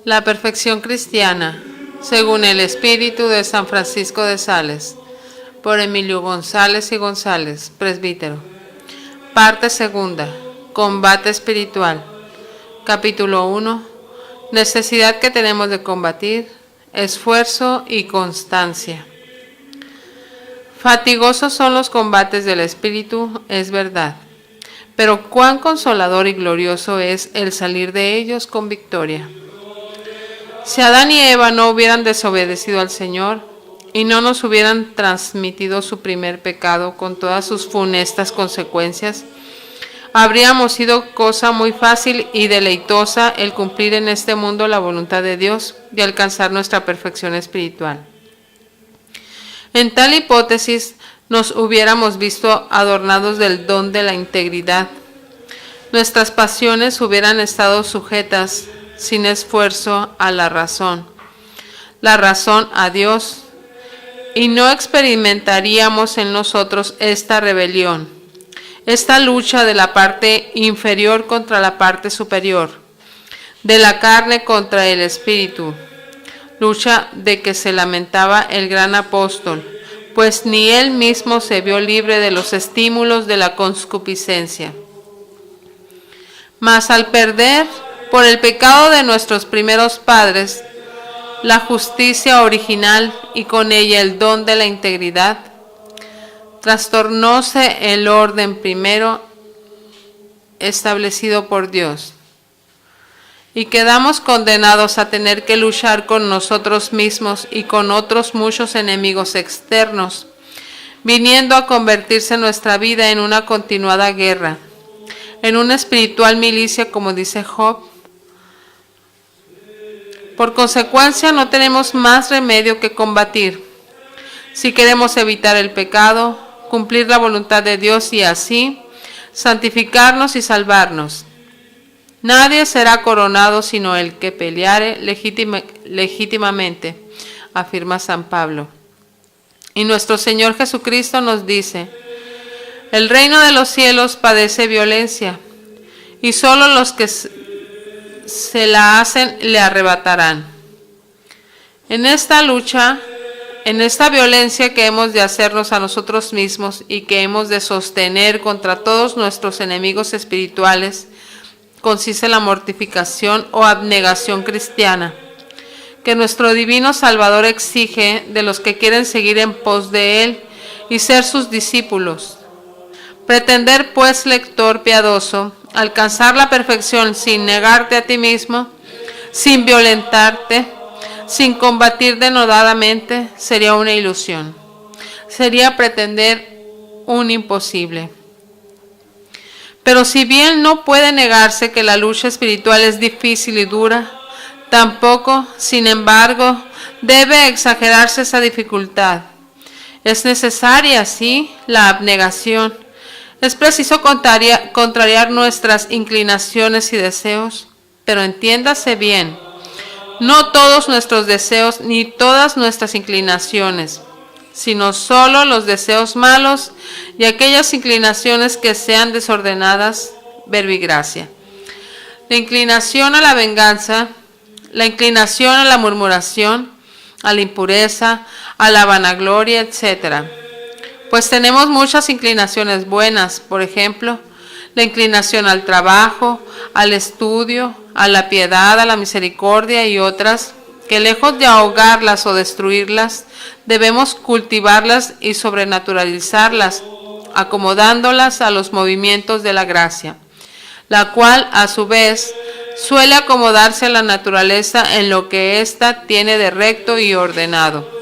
La perfección cristiana, según el espíritu de San Francisco de Sales, por Emilio González y González, presbítero. Parte segunda, combate espiritual. Capítulo 1, necesidad que tenemos de combatir, esfuerzo y constancia. Fatigosos son los combates del espíritu, es verdad, pero cuán consolador y glorioso es el salir de ellos con victoria. Si Adán y Eva no hubieran desobedecido al Señor y no nos hubieran transmitido su primer pecado con todas sus funestas consecuencias, habríamos sido cosa muy fácil y deleitosa el cumplir en este mundo la voluntad de Dios y alcanzar nuestra perfección espiritual. En tal hipótesis nos hubiéramos visto adornados del don de la integridad. Nuestras pasiones hubieran estado sujetas sin esfuerzo a la razón a Dios, y no experimentaríamos en nosotros esta rebelión, esta lucha de la parte inferior contra la parte superior, de la carne contra el espíritu, lucha de que se lamentaba el gran apóstol, pues ni él mismo se vio libre de los estímulos de la concupiscencia. Mas al perder por el pecado de nuestros primeros padres la justicia original y con ella el don de la integridad, trastornóse el orden primero establecido por Dios, y quedamos condenados a tener que luchar con nosotros mismos y con otros muchos enemigos externos, viniendo a convertirse nuestra vida en una continuada guerra, en una espiritual milicia, como dice Job. Por consecuencia, no tenemos más remedio que combatir, si queremos evitar el pecado, cumplir la voluntad de Dios y así santificarnos y salvarnos. Nadie será coronado sino el que peleare legítimamente, afirma San Pablo. Y nuestro Señor Jesucristo nos dice: el reino de los cielos padece violencia, y solo los que se la hacen le arrebatarán. En esta lucha, en esta violencia que hemos de hacernos a nosotros mismos y que hemos de sostener contra todos nuestros enemigos espirituales, consiste la mortificación o abnegación cristiana, que nuestro divino Salvador exige de los que quieren seguir en pos de Él y ser sus discípulos. Pretender, pues, lector piadoso, alcanzar la perfección sin negarte a ti mismo, sin violentarte, sin combatir denodadamente, sería una ilusión. Sería pretender un imposible. Pero si bien no puede negarse que la lucha espiritual es difícil y dura, tampoco, sin embargo, debe exagerarse esa dificultad. Es necesaria, sí, la abnegación. Es preciso contrariar nuestras inclinaciones y deseos, pero entiéndase bien, no todos nuestros deseos ni todas nuestras inclinaciones, sino solo los deseos malos y aquellas inclinaciones que sean desordenadas, verbigracia. La inclinación a la venganza, la inclinación a la murmuración, a la impureza, a la vanagloria, etc. Pues tenemos muchas inclinaciones buenas, por ejemplo, la inclinación al trabajo, al estudio, a la piedad, a la misericordia y otras, que lejos de ahogarlas o destruirlas, debemos cultivarlas y sobrenaturalizarlas, acomodándolas a los movimientos de la gracia, la cual, a su vez, suele acomodarse a la naturaleza en lo que ésta tiene de recto y ordenado,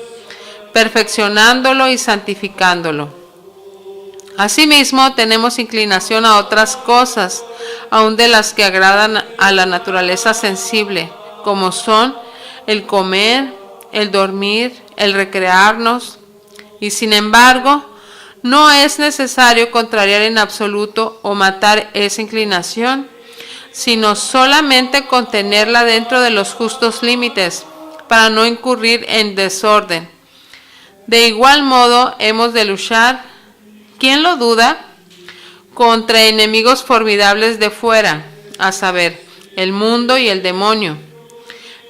perfeccionándolo y santificándolo. Asimismo, tenemos inclinación a otras cosas, aun de las que agradan a la naturaleza sensible, como son el comer, el dormir, el recrearnos, y sin embargo, no es necesario contrariar en absoluto o matar esa inclinación, sino solamente contenerla dentro de los justos límites, para no incurrir en desorden. De igual modo, hemos de luchar, ¿quién lo duda?, contra enemigos formidables de fuera, a saber, el mundo y el demonio.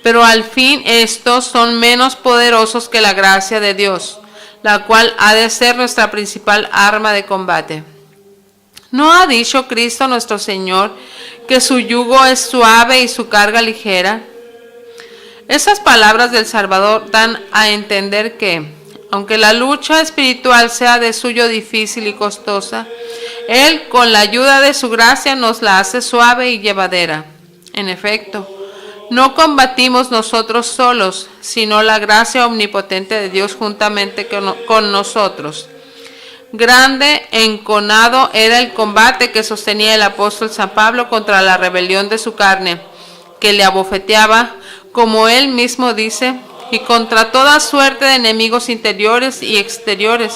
pero al fin estos son menos poderosos que la gracia de Dios, la cual ha de ser nuestra principal arma de combate. ¿No ha dicho Cristo nuestro Señor que su yugo es suave y su carga ligera? Esas palabras del Salvador dan a entender que, aunque la lucha espiritual sea de suyo difícil y costosa, Él, con la ayuda de su gracia, nos la hace suave y llevadera. En efecto, no combatimos nosotros solos, sino la gracia omnipotente de Dios juntamente con nosotros. Grande, enconado era el combate que sostenía el apóstol San Pablo contra la rebelión de su carne, que le abofeteaba, como él mismo dice, y contra toda suerte de enemigos interiores y exteriores.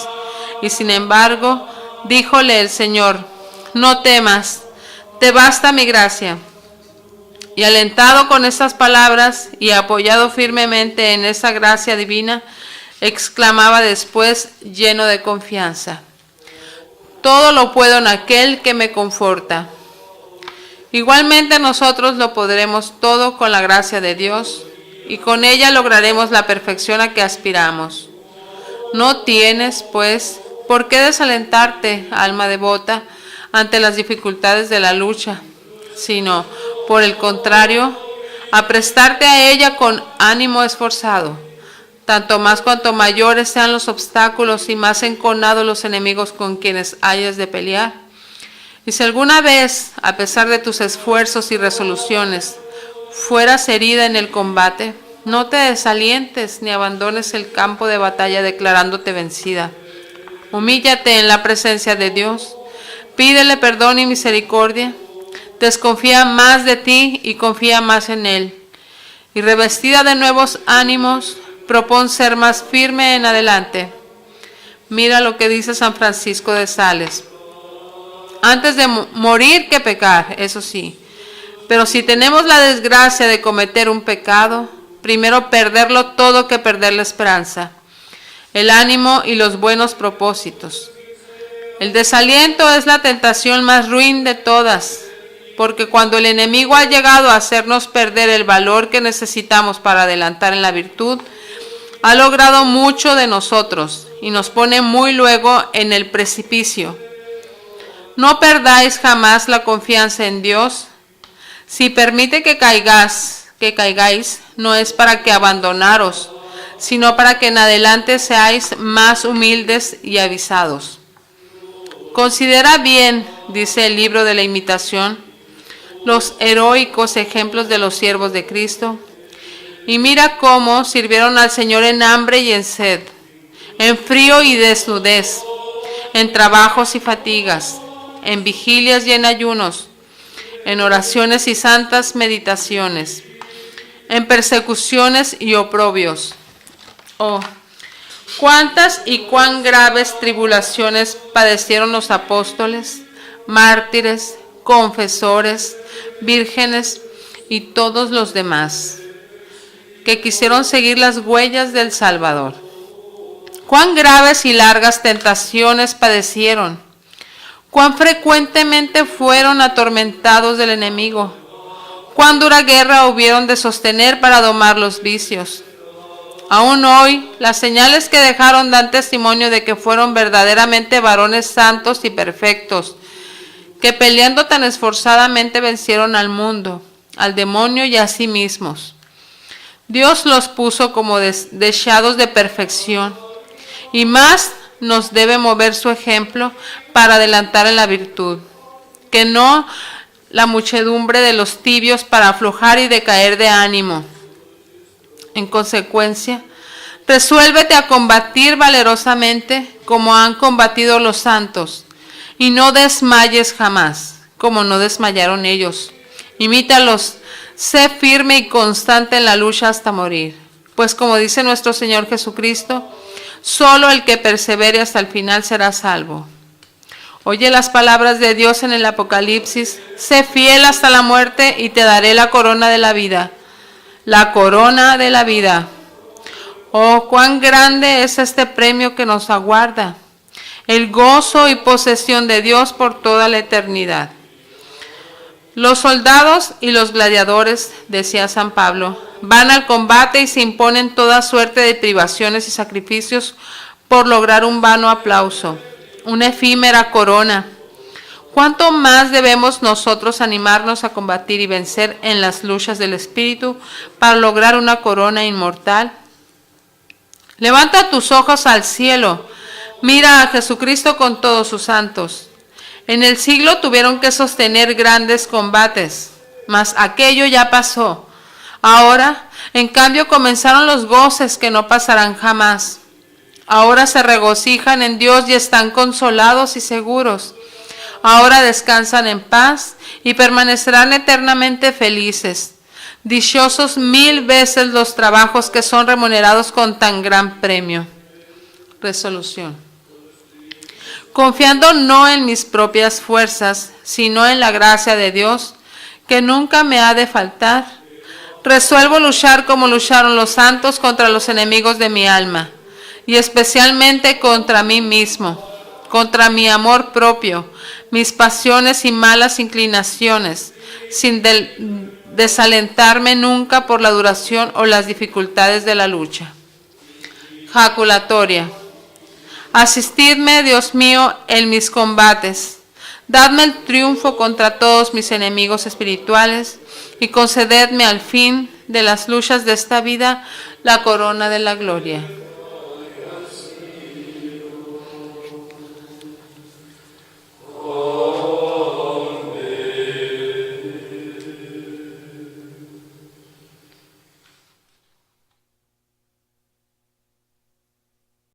Y sin embargo, díjole el Señor: no temas, te basta mi gracia. Y alentado con estas palabras y apoyado firmemente en esa gracia divina, exclamaba después, lleno de confianza: todo lo puedo en aquel que me conforta. Igualmente nosotros lo podremos todo con la gracia de Dios, y con ella lograremos la perfección a que aspiramos. No tienes, pues, por qué desalentarte, alma devota, ante las dificultades de la lucha, sino, por el contrario, a prestarte a ella con ánimo esforzado, tanto más cuanto mayores sean los obstáculos y más enconados los enemigos con quienes hayas de pelear. Y si alguna vez, a pesar de tus esfuerzos y resoluciones, fueras herida en el combate, no te desalientes ni abandones el campo de batalla declarándote vencida. Humíllate en la presencia de Dios, pídele perdón y misericordia, desconfía más de ti y confía más en Él. Y revestida de nuevos ánimos, propón ser más firme en adelante. Mira lo que dice San Francisco de Sales: antes de morir que pecar, eso sí. Pero si tenemos la desgracia de cometer un pecado, primero perderlo todo que perder la esperanza, el ánimo y los buenos propósitos. El desaliento es la tentación más ruin de todas, porque cuando el enemigo ha llegado a hacernos perder el valor que necesitamos para adelantar en la virtud, ha logrado mucho de nosotros y nos pone muy luego en el precipicio. No perdáis jamás la confianza en Dios. Si permite que caigáis, no es para que abandonaros, sino para que en adelante seáis más humildes y avisados. Considera bien, dice el libro de la Imitación, los heroicos ejemplos de los siervos de Cristo, y mira cómo sirvieron al Señor en hambre y en sed, en frío y desnudez, en trabajos y fatigas, en vigilias y en ayunos, en oraciones y santas meditaciones, en persecuciones y oprobios. Oh, cuántas y cuán graves tribulaciones padecieron los apóstoles, mártires, confesores, vírgenes y todos los demás que quisieron seguir las huellas del Salvador. Cuán graves y largas tentaciones padecieron, cuán frecuentemente fueron atormentados del enemigo, cuán dura guerra hubieron de sostener para domar los vicios. Aún hoy, las señales que dejaron dan testimonio de que fueron verdaderamente varones santos y perfectos, que peleando tan esforzadamente vencieron al mundo, al demonio y a sí mismos. Dios los puso como deseados de perfección, y más nos debe mover su ejemplo para adelantar en la virtud, que no la muchedumbre de los tibios para aflojar y decaer de ánimo. En consecuencia, resuélvete a combatir valerosamente como han combatido los santos, y no desmayes jamás, como no desmayaron ellos. Imítalos, sé firme y constante en la lucha hasta morir, pues como dice nuestro Señor Jesucristo, solo el que persevere hasta el final será salvo. Oye las palabras de Dios en el Apocalipsis: sé fiel hasta la muerte y te daré la corona de la vida. La corona de la vida. Oh, cuán grande es este premio que nos aguarda, el gozo y posesión de Dios por toda la eternidad. Los soldados y los gladiadores, decía San Pablo, Van al combate y se imponen toda suerte de privaciones y sacrificios por lograr un vano aplauso, una efímera corona. ¿Cuánto más debemos nosotros animarnos a combatir y vencer en las luchas del Espíritu para lograr una corona inmortal? Levanta tus ojos al cielo, mira a Jesucristo con todos sus santos. En el siglo tuvieron que sostener grandes combates, mas aquello ya pasó. Ahora, en cambio, comenzaron los goces que no pasarán jamás. Ahora se regocijan en Dios y están consolados y seguros. Ahora descansan en paz y permanecerán eternamente felices. Dichosos 1000 veces los trabajos que son remunerados con tan gran premio. Resolución. Confiando no en mis propias fuerzas, sino en la gracia de Dios, que nunca me ha de faltar, resuelvo luchar como lucharon los santos contra los enemigos de mi alma, y especialmente contra mí mismo, contra mi amor propio, mis pasiones y malas inclinaciones, sin desalentarme nunca por la duración o las dificultades de la lucha. Jaculatoria. Asistidme, Dios mío, en mis combates. Dadme el triunfo contra todos mis enemigos espirituales y concededme al fin de las luchas de esta vida la corona de la gloria.